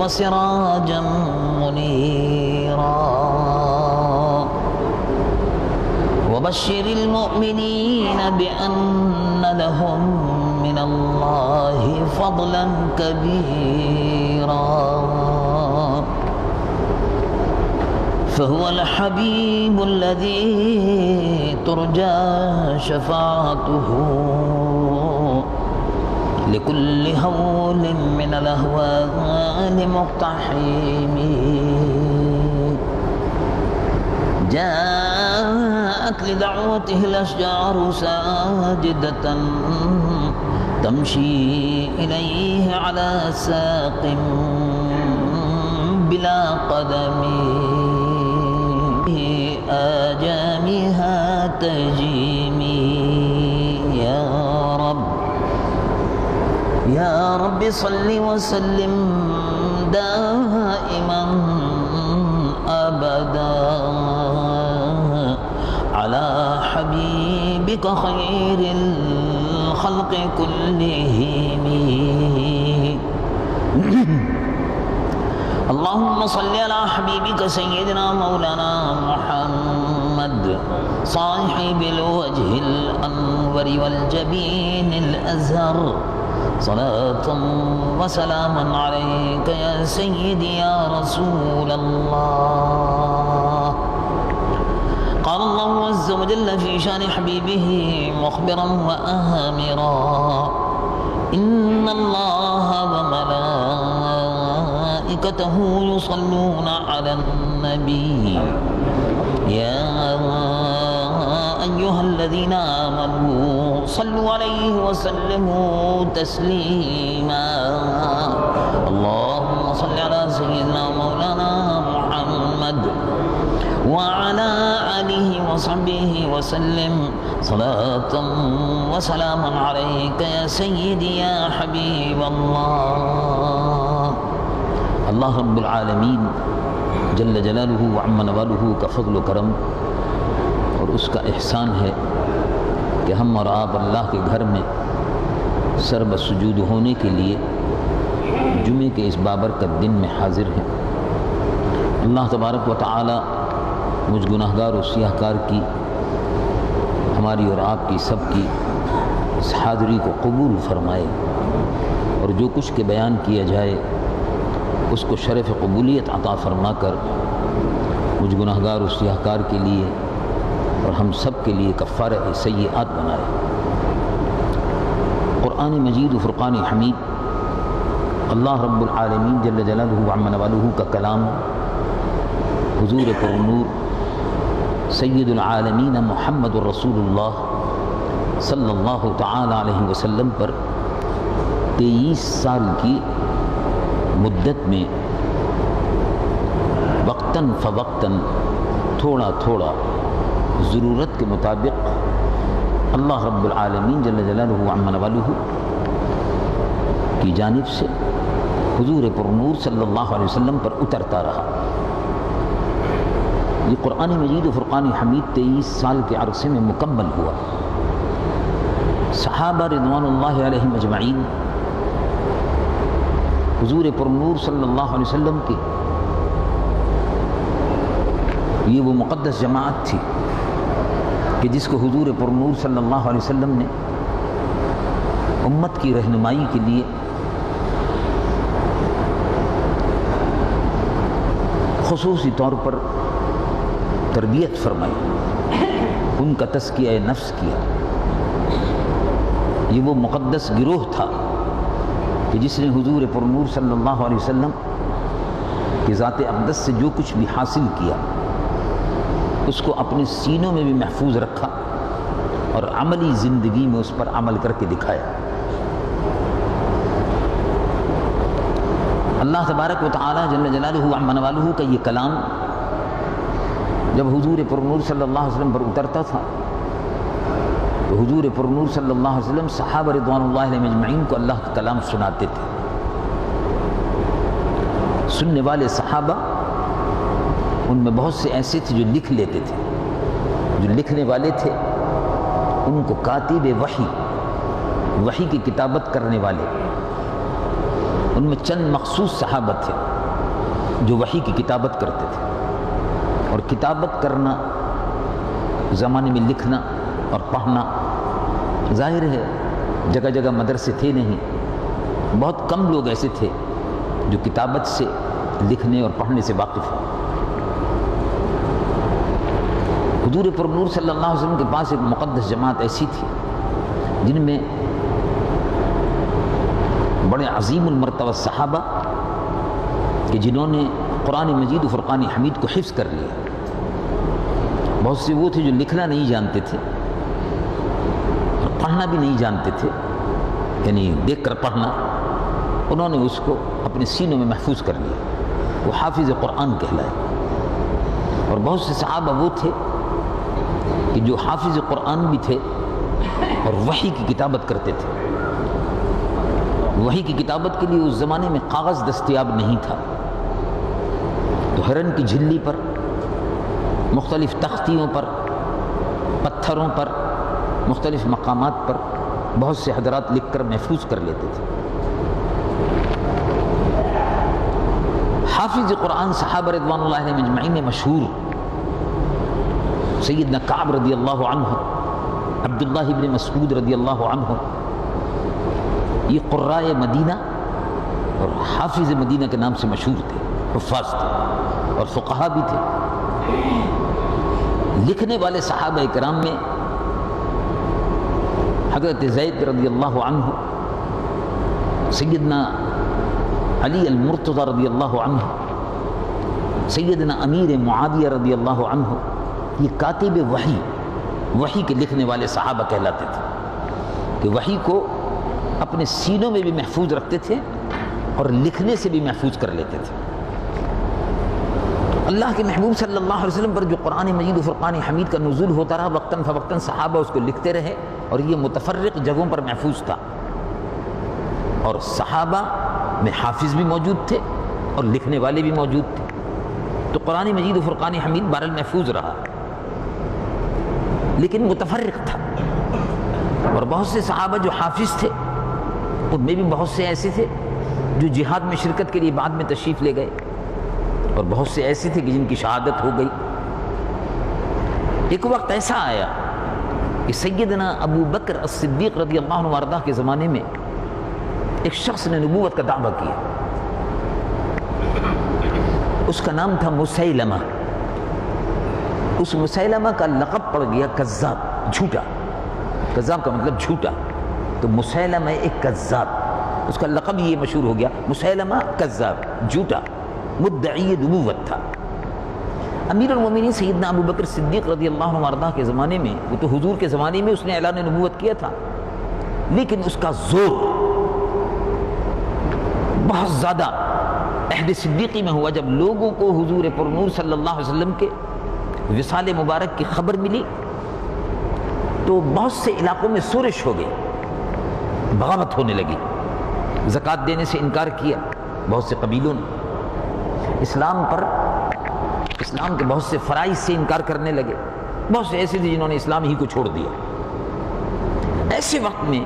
وسراجا منيرا وبشر المؤمنين بأن لهم من الله فضلا كبيرا فهو الحبيب الذي ترجى شفاعته لكل هول من الأهوال مقتحم جاءت لدعوته الأشجار ساجدة تمشي إليه على ساق بلا قدم آجامها تجيمي يا رب صل وسلم دائما أبدا على حبيبك خير الخلق كلهم اللهم صل على حبيبك سيدنا مولانا محمد صاحب الوجه الأنور والجبين الأزهر صلاة وسلاما عليك يا سيدي يا رسول الله قال الله عز وجل في شان حبيبه مخبرا وآمرا إن الله وملائكته يصلون على النبي يا أيها الذين آمنوا صلوا عليه وسلموا تسليما اللهم صل على سيدنا مولانا محمد وعلى آله وصحبه وسلم صلاة وسلاما عليك يا سيدي يا حبيب الله اللہ رب العالمین جل جلالہ وعم نوالہ کا فضل و کرم اور اس کا احسان ہے کہ ہم اور آپ اللہ کے گھر میں سر بسجود ہونے کے لیے جمعے کے اس بابرکت دن میں حاضر ہیں۔ اللہ تبارک و تعالی مجھ گناہگار و سیاہ کار کی، ہماری اور آپ کی سب کی اس حاضری کو قبول فرمائے، اور جو کچھ کے بیان کیا جائے اس کو شرف قبولیت عطا فرما کر مجھ گناہگار و سیاہ کار کے لیے اور ہم سب کے لیے کفارہ سیئات بنائے۔ قرآن مجید و فرقان حمید اللہ رب العالمین جل جلالہ وعم نوالہ کا کلام حضور پرنور سید العالمین محمد الرسول اللہ صلی اللہ تعالی علیہ وسلم پر 23 سال کی مدت میں وقتاً فوقتاً تھوڑا تھوڑا ضرورت کے مطابق اللہ رب العالمین جل جلالہ وعم نوالہ کی جانب سے حضور پرنور صلی اللہ علیہ وسلم پر اترتا رہا۔ یہ قرآن مجید و فرقان حمید 23 سال کے عرصے میں مکمل ہوا۔ صحابہ رضوان اللہ علیہم اجمعین حضور پرنور صلی اللہ علیہ وسلم کے یہ وہ مقدس جماعت تھی کہ جس کو حضور پرنور صلی اللہ علیہ وسلم نے امت کی رہنمائی کے لیے خصوصی طور پر تربیت فرمائی، ان کا تزکیہ نفس کیا۔ یہ وہ مقدس گروہ تھا کہ جس نے حضور پرنور صلی اللہ علیہ وسلم کی ذات اقدس سے جو کچھ بھی حاصل کیا اس کو اپنے سینوں میں بھی محفوظ رکھا اور عملی زندگی میں اس پر عمل کر کے دکھایا۔ اللہ تبارک و تعالی جل جلالہ وعم نوالہ کا یہ کلام جب حضور پرنور صلی اللہ علیہ وسلم پر اترتا تھا تو حضور پرنور صلی اللہ علیہ وسلم صحابہ رضوان اللہ علیہم اجمعین کو اللہ کا کلام سناتے تھے۔ سننے والے صحابہ ان میں بہت سے ایسے تھے جو لکھ لیتے تھے، جو لکھنے والے تھے ان کو کاتب وحی کی کتابت کرنے والے، ان میں چند مخصوص صحابہ تھے جو وحی کی کتابت کرتے تھے. اور کتابت کرنا زمانے میں لکھنا اور پڑھنا ظاہر ہے جگہ جگہ مدرسے تھے نہیں، بہت کم لوگ ایسے تھے جو کتابت سے، لکھنے اور پڑھنے سے واقف ہیں. حضور پر نور صلی اللہ علیہ وسلم کے پاس ایک مقدس جماعت ایسی تھی جن میں بڑے عظیم المرتبہ صحابہ کہ جنہوں نے قرآن مجید و فرقان حمید کو حفظ کر لیا. بہت سے وہ تھے جو لکھنا نہیں جانتے تھے اور پڑھنا بھی نہیں جانتے تھے، یعنی دیکھ کر پڑھنا، انہوں نے اس کو اپنے سینوں میں محفوظ کر لیا. وہ حافظ قرآن کہلائے. اور بہت سے صحابہ وہ تھے کہ جو حافظ قرآن بھی تھے اور وحی کی کتابت کرتے تھے. وحی کی کتابت کے لیے اس زمانے میں کاغذ دستیاب نہیں تھا، تو ہرن کی جھلی پر، مختلف تختیوں پر، پتھروں پر، مختلف مقامات پر بہت سے حضرات لکھ کر محفوظ کر لیتے تھے. حافظ قرآن صحابہ رضوان اللہ علیہم اجمعین میں مشہور سیدنا کعب رضی اللہ عنہ، عبداللہ ابن مسعود رضی اللہ عنہ، یہ قرائے مدینہ اور حافظ مدینہ کے نام سے مشہور تھے، حفاظ تھے اور فقہا بھی تھے. لکھنے والے صحابہ کرام میں حضرت زید رضی اللہ عنہ، سیدنا علی المرتضی رضی اللہ عنہ، سیدنا امیر معاویہ رضی اللہ عنہ، یہ کاتب وحی کے لکھنے والے صحابہ کہلاتے تھے کہ وحی کو اپنے سینوں میں بھی محفوظ رکھتے تھے اور لکھنے سے بھی محفوظ کر لیتے تھے. اللہ کے محبوب صلی اللہ علیہ وسلم پر جو قرآن مجید و فرقان حمید کا نزول ہوتا رہا، وقتاً فوقتاً صحابہ اس کو لکھتے رہے اور یہ متفرق جگہوں پر محفوظ تھا. اور صحابہ میں حافظ بھی موجود تھے اور لکھنے والے بھی موجود تھے، تو قرآن مجید و فرقان حمید بہرحال محفوظ رہا، لیکن متفرق تھا. اور بہت سے صحابہ جو حافظ تھے ان میں بھی بہت سے ایسے تھے جو جہاد میں شرکت کے لیے بعد میں تشریف لے گئے، اور بہت سے ایسے تھے کہ جن کی شہادت ہو گئی. ایک وقت ایسا آیا کہ سیدنا ابو بکر الصدیق رضی اللہ عنہ وارضاہ کے زمانے میں ایک شخص نے نبوت کا دعویٰ کیا. اس کا نام تھا مسیلمہ. اس مسیلمہ کا لقب پڑ گیا کذاب، جھوٹا. کذاب کا مطلب جھوٹا، تو مسیلمہ ایک کذاب، اس کا لقب یہ مشہور ہو گیا، مسیلمہ کذاب، جھوٹا، مدعی نبوت تھا. امیر المومنین سیدنا ابو بکر صدیق رضی اللہ عنہ وارضاہ کے زمانے میں، وہ تو حضور کے زمانے میں اس نے اعلان نبوت کیا تھا، لیکن اس کا زور بہت زیادہ عہد صدیقی میں ہوا جب لوگوں کو حضور پر نور صلی اللہ علیہ وسلم کے وصال مبارک کی خبر ملی تو بہت سے علاقوں میں شورش ہو گئی، بغاوت ہونے لگی. زکوٰۃ دینے سے انکار کیا بہت سے قبیلوں نے، اسلام کے بہت سے فرائض سے انکار کرنے لگے. بہت سے ایسے تھے جنہوں نے اسلام ہی کو چھوڑ دیا. ایسے وقت میں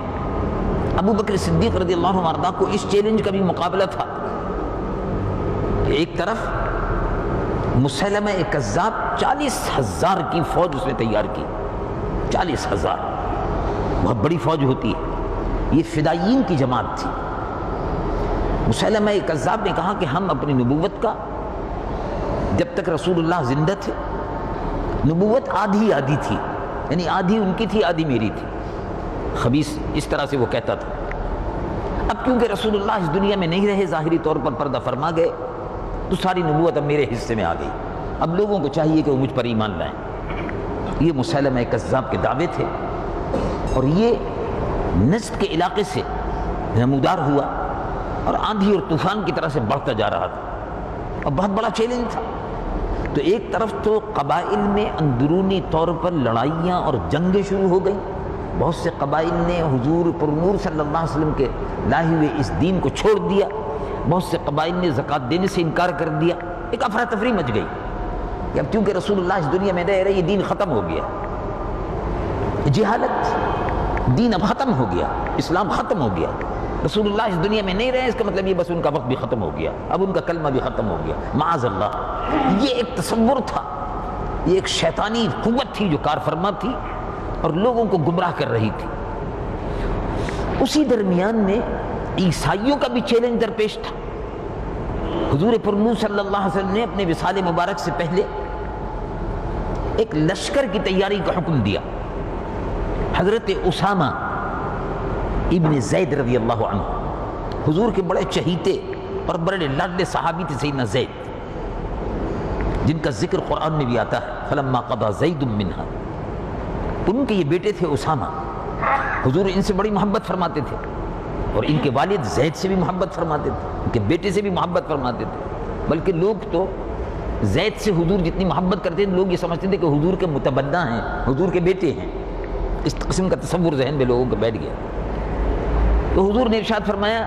ابو بکر صدیق رضی اللہ عنہ وارضاہ کو اس چیلنج کا بھی مقابلہ تھا کہ ایک طرف مسلمہ ایک کذاب 40,000 کی فوج اس نے تیار کی. 40,000 بہت بڑی فوج ہوتی ہے، یہ فدائیین کی جماعت تھی. مسلمہ ایک کذاب نے کہا کہ ہم اپنی نبوت کا، جب تک رسول اللہ زندہ تھے نبوت آدھی آدھی تھی، یعنی آدھی ان کی تھی آدھی میری تھی. خبیث اس طرح سے وہ کہتا تھا. اب کیونکہ رسول اللہ اس دنیا میں نہیں رہے، ظاہری طور پر پردہ فرما گئے، تو ساری نبوت اب میرے حصے میں آ گئی. اب لوگوں کو چاہیے کہ وہ مجھ پر ایمان لائیں. یہ مسلمہ کذاب کے دعوے تھے، اور یہ نجد کے علاقے سے نمودار ہوا اور آندھی اور طوفان کی طرح سے بڑھتا جا رہا تھا، اور بہت بڑا چیلنج تھا. تو ایک طرف تو قبائل میں اندرونی طور پر لڑائیاں اور جنگیں شروع ہو گئیں. بہت سے قبائل نے حضور پر نور صلی اللہ علیہ وسلم کے لائے ہوئے اس دین کو چھوڑ دیا. بہت سے قبائل نے زکوٰۃ دینے سے انکار کر دیا. ایک افراتفری مچ گئی کہ اب کیونکہ رسول اللہ اس دنیا میں رہ رہے، یہ دین ختم ہو گیا. جہالت، دین اب ختم ہو گیا، اسلام ختم ہو گیا. رسول اللہ اس دنیا میں نہیں رہے اس کا مطلب یہ بس ان کا وقت بھی ختم ہو گیا، اب ان کا کلمہ بھی ختم ہو گیا، معاذ اللہ۔ یہ ایک تصور تھا، یہ ایک شیطانی قوت تھی جو کار فرما تھی اور لوگوں کو گمراہ کر رہی تھی۔ اسی درمیان میں عیسائیوں کا بھی چیلنج درپیش تھا۔ حضور پرنور صلی اللہ علیہ وسلم نے اپنے وصال مبارک سے پہلے ایک لشکر کی تیاری کا حکم دیا۔ حضرت اسامہ ابن زید رضی اللہ عنہ حضور کے بڑے چہیتے اور بڑے لاڈلے صحابی تھے سیدنا زید، جن کا ذکر قرآن میں بھی آتا ہے، فلما قضى زید منہا۔ ان کے یہ بیٹے تھے اسامہ، حضور ان سے بڑی محبت فرماتے تھے اور ان کے والد زید سے بھی محبت فرماتے تھے، ان کے بیٹے سے بھی محبت فرماتے تھے، بلکہ لوگ تو زید سے حضور جتنی محبت کرتے تھے لوگ یہ سمجھتے تھے کہ حضور کے متبنہ ہیں، حضور کے بیٹے ہیں۔ اس قسم کا تصور ذہن میں لوگوں کو بیٹھ گیا۔ تو حضور نے ارشاد فرمایا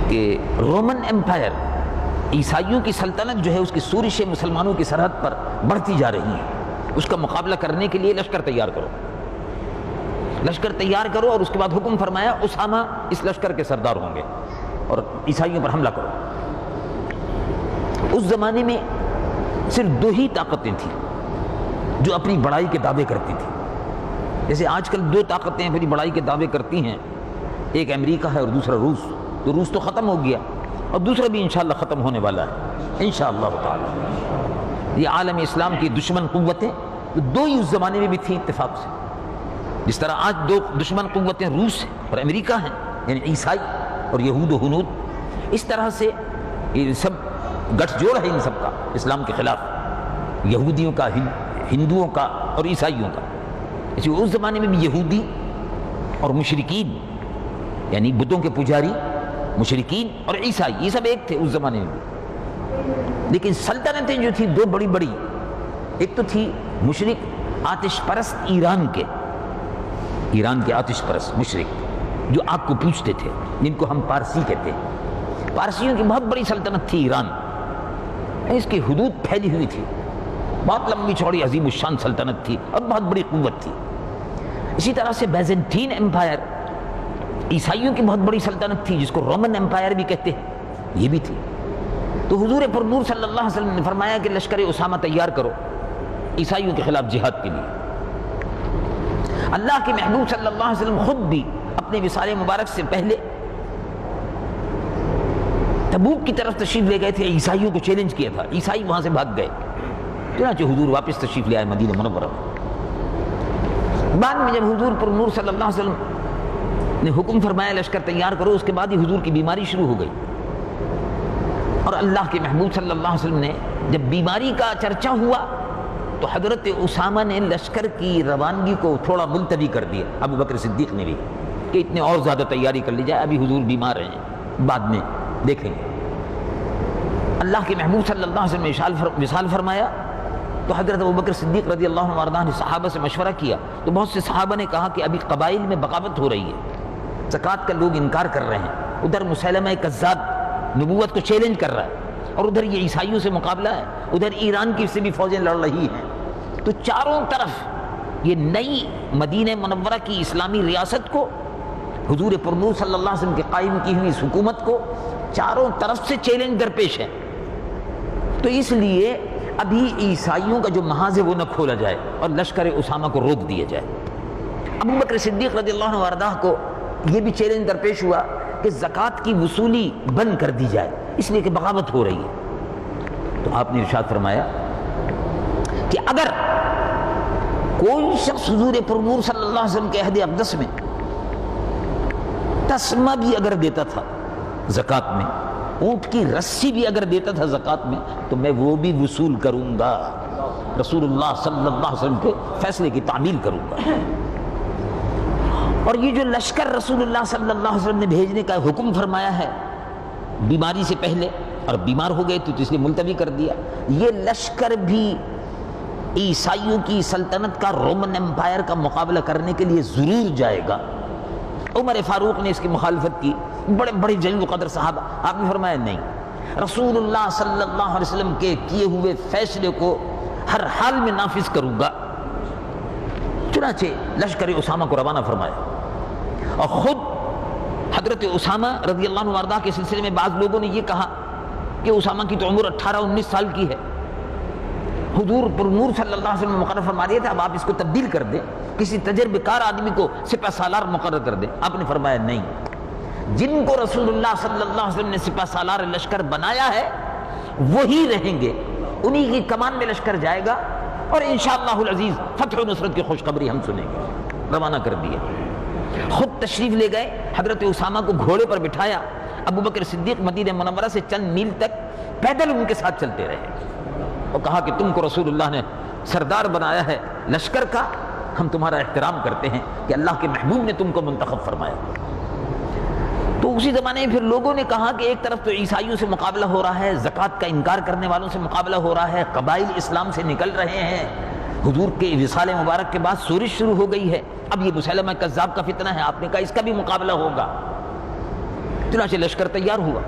کہ رومن ایمپائر، عیسائیوں کی سلطنت جو ہے اس کی سورش مسلمانوں کی سرحد پر بڑھتی جا رہی ہے، اس کا مقابلہ کرنے کے لیے لشکر تیار کرو، لشکر تیار کرو۔ اور اس کے بعد حکم فرمایا اسامہ اس لشکر کے سردار ہوں گے اور عیسائیوں پر حملہ کرو۔ اس زمانے میں صرف دو ہی طاقتیں تھیں جو اپنی بڑائی کے دعوے کرتی تھیں۔ جیسے آج کل دو طاقتیں اپنی بڑائی کے دعوے کرتی ہیں، ایک امریکہ ہے اور دوسرا روس۔ تو روس تو ختم ہو گیا اور دوسرا بھی انشاءاللہ ختم ہونے والا ہے انشاءاللہ تعالی۔ یہ عالم اسلام کی دشمن قوتیں دو ہی اس زمانے میں بھی تھیں اتفاق سے۔ جس طرح آج دو دشمن قوتیں روس اور امریکہ ہیں، یعنی عیسائی اور یہود و ہنود، اس طرح سے یہ سب گٹھ جوڑ ہے ان سب کا اسلام کے خلاف، یہودیوں کا، ہندوؤں کا اور عیسائیوں کا۔ اسی اس زمانے میں بھی یہودی اور مشرکین، یعنی بتوں کے پجاری مشرکین اور عیسائی، یہ سب ایک تھے اس زمانے میں بھی۔ لیکن سلطنتیں جو تھیں دو بڑی بڑی، ایک تو تھی مشرک آتش پرست ایران کے آتش پرست مشرک جو آگ کو پوجتے تھے، جن کو ہم پارسی کہتے ہیں۔ پارسیوں کی بہت بڑی سلطنت تھی ایران، اس کی حدود پھیلی ہوئی تھی، بہت لمبی چوڑی عظیم الشان سلطنت تھی اور بہت بڑی قوت تھی۔ اسی طرح سے بیزنٹین ایمپائر، عیسائیوں کی بہت بڑی سلطنت تھی، جس کو رومن ایمپائر بھی کہتے ہیں، یہ بھی تھی۔ تو حضور پرنور صلی اللہ علیہ وسلم نے فرمایا کہ لشکر اسامہ تیار کرو عیسائیوں کے خلاف جہاد کے لیے۔ اللہ کے محبوب صلی اللہ علیہ وسلم خود بھی اپنے وصال مبارک سے پہلے تبوک کی طرف تشریف لے گئے تھے، عیسائیوں کو چیلنج کیا تھا، عیسائی وہاں سے بھاگ گئے، چنانچہ حضور واپس تشریف لے آئے مدینہ منورہ۔ بعد میں جب حضور پرنور صلی اللہ علیہ وسلم نے حکم فرمایا لشکر تیار کرو، اس کے بعد ہی حضور کی بیماری شروع ہو گئی، اور اللہ کے محبوب صلی اللہ علیہ وسلم نے جب بیماری کا چرچا ہوا تو حضرت اسامہ نے لشکر کی روانگی کو تھوڑا ملتوی کر دیا، ابو بکر صدیق نے بھی، کہ اتنے اور زیادہ تیاری کر لی جائے، ابھی حضور بیمار ہیں، بعد میں دیکھیں گے۔ اللہ کے محبوب صلی اللہ علیہ وسلم نے وصال فرمایا تو حضرت ابو بکر صدیق رضی اللہ عنہ وارضاہ نے صحابہ سے مشورہ کیا، تو بہت سے صحابہ نے کہا کہ ابھی قبائل میں بغاوت ہو رہی ہے، زکوٰۃ کا لوگ انکار کر رہے ہیں، ادھر مسیلمہ کذاب نبوت کو چیلنج کر رہا ہے، اور ادھر یہ عیسائیوں سے مقابلہ ہے، ادھر ایران کی سے بھی فوجیں لڑ رہی ہیں۔ تو چاروں طرف یہ نئی مدینہ منورہ کی اسلامی ریاست کو، حضور پرنور صلی اللہ علیہ وسلم کے قائم کی ہوئی اس حکومت کو چاروں طرف سے چیلنج درپیش ہے۔ تو اس لیے ابھی عیسائیوں کا جو محاذ ہے وہ نہ کھولا جائے اور لشکر اسامہ کو روک دیا جائے۔ ابو بکر صدیق رضی اللہ عنہ وارضاہ کو یہ بھی چیلنج درپیش ہوا کہ زکوٰۃ کی وصولی بند کر دی جائے، اس لیے کہ بغاوت ہو رہی ہے۔ تو آپ نے ارشاد فرمایا کہ اگر کوئی شخص حضور پرنور صلی اللہ علیہ وسلم کے عہد اقدس میں تسمہ بھی اگر دیتا تھا زکوٰۃ میں، اونٹ کی رسی بھی اگر دیتا تھا زکوٰۃ میں، تو میں وہ بھی وصول کروں گا، رسول اللہ صلی اللہ علیہ وسلم کے فیصلے کی تعمیل کروں گا۔ اور یہ جو لشکر رسول اللہ صلی اللہ علیہ وسلم نے بھیجنے کا حکم فرمایا ہے بیماری سے پہلے، اور بیمار ہو گئے تو اس لیے ملتوی کر دیا، یہ لشکر بھی عیسائیوں کی سلطنت کا، رومن ایمپائر کا مقابلہ کرنے کے لیے ضرور جائے گا۔ عمر فاروق نے اس کی مخالفت کی، بڑے بڑے جلیل القدر صحابہ، آپ نے فرمایا نہیں، رسول اللہ صلی اللہ علیہ وسلم کے کیے ہوئے فیصلے کو ہر حال میں نافذ کروں گا۔ چنانچہ لشکر اسامہ کو روانہ فرمایا، اور خود حضرت اسامہ رضی اللہ عنہ وارضہ کے سلسلے میں بعض لوگوں نے یہ کہا کہ اسامہ کی تو عمر 18-19 سال کی ہے، حضور پر نور صلی اللہ علیہ وسلم مقرر فرما رہے تھے، اب آپ اس کو تبدیل کر دیں، کسی تجربے کار آدمی کو سپہ سالار مقرر کر دیں۔ آپ نے فرمایا نہیں، جن کو رسول اللہ صلی اللہ علیہ وسلم نے سپہ سالار لشکر بنایا ہے وہی رہیں گے، انہی کی کمان میں لشکر جائے گا، اور انشاءاللہ العزیز فتح و نصرت کی خوشخبری ہم سنیں گے۔ روانہ کر دیے، خود تشریف لے گئے، حضرت اسامہ کو گھوڑے پر بٹھایا، ابو بکر صدیق مدینہ منورہ سے چند میل تک پیدل ان کے ساتھ چلتے رہے اور کہا کہ تم کو رسول اللہ نے سردار بنایا ہے لشکر کا، ہم تمہارا احترام کرتے ہیں کہ اللہ کے محبوب نے تم کو منتخب فرمایا۔ تو اسی زمانے میں پھر لوگوں نے کہا کہ ایک طرف تو عیسائیوں سے مقابلہ ہو رہا ہے، زکوٰۃ کا انکار کرنے والوں سے مقابلہ ہو رہا ہے، قبائل اسلام سے نکل رہے ہیں، حضور کے وصال مبارک کے بعد سورش شروع ہو گئی ہے، اب یہ مسیلمہ کذاب کا فتنہ ہے، آپ نے کہا اس کا بھی مقابلہ ہوگا۔ چنانچہ لشکر تیار ہوا،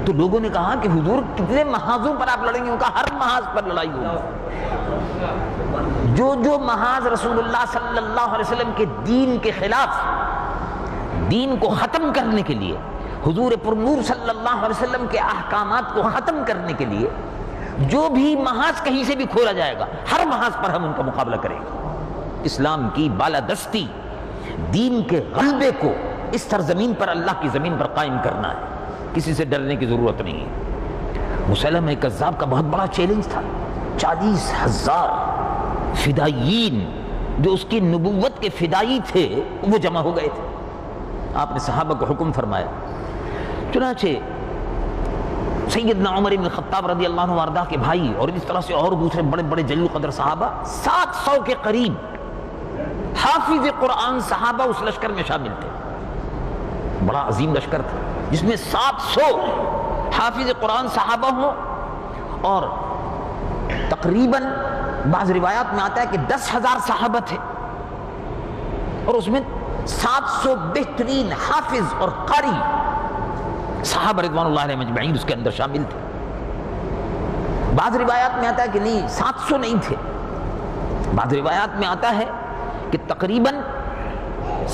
تو لوگوں نے کہا کہ حضور کتنے محاذوں پر آپ لڑیں گے؟ ان کا ہر محاذ پر لڑائی ہوگی، جو محاذ رسول اللہ صلی اللہ علیہ وسلم کے دین کے خلاف، دین کو ختم کرنے کے لیے، حضور پر نور صلی اللہ علیہ وسلم کے احکامات کو ختم کرنے کے لیے جو بھی محاذ کہیں سے بھی کھولا جائے گا، ہر محاذ پر ہم ان کا مقابلہ کریں گے۔ اسلام کی بالادستی، دین کے غلبے کو اس سرزمین پر، اللہ کی زمین پر قائم کرنا ہے، کسی سے ڈرنے کی ضرورت نہیں ہے۔ مسیلمہ کذاب کا بہت بڑا چیلنج تھا، 40,000 فدائیین جو اس کی نبوت کے فدائی تھے وہ جمع ہو گئے تھے۔ آپ نے صحابہ کو حکم فرمایا، چنانچہ سیدنا عمر بن خطاب رضی اللہ عنہ وارضہ کے بھائی اور اس طرح سے اور دوسرے بڑے بڑے جلیل قدر صحابہ، 700 کے قریب حافظ قرآن صحابہ اس لشکر میں شامل تھے۔ بڑا عظیم لشکر تھا جس میں 700 حافظ قرآن صحابہ ہوں، اور تقریباً بعض روایات میں آتا ہے کہ 10,000 صحابہ تھے، اور اس میں 700 بہترین حافظ اور قاری صحابہ رضوان اللہ علیہ مجمعین اس کے اندر شامل تھے۔ بعض روایات میں آتا ہے کہ نہیں 700 نہیں تھے، بعض روایات میں آتا ہے کہ تقریباً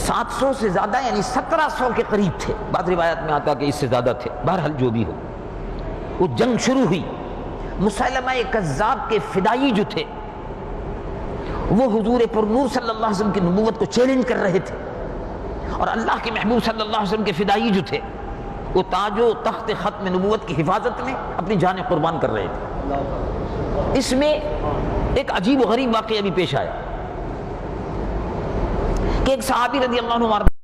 700 سے زیادہ یعنی 1700 کے قریب تھے، بعض روایات میں آتا ہے کہ اس سے زیادہ تھے۔ بہرحال جو بھی ہو، وہ جنگ شروع ہوئی، مسیلمہ کذاب کے فدائی جو تھے وہ حضور پر نور صلی اللہ علیہ وسلم کی نبوت کو چیلنج کر رہے تھے، اور اللہ کے محبوب صلی اللہ علیہ وسلم کے فدائی جو تھے وہ تاج و تخت ختم نبوت کی حفاظت میں اپنی جانیں قربان کر رہے تھے۔ اس میں ایک عجیب و غریب واقعہ بھی پیش آیا کہ ایک صحابی رضی اللہ عنہ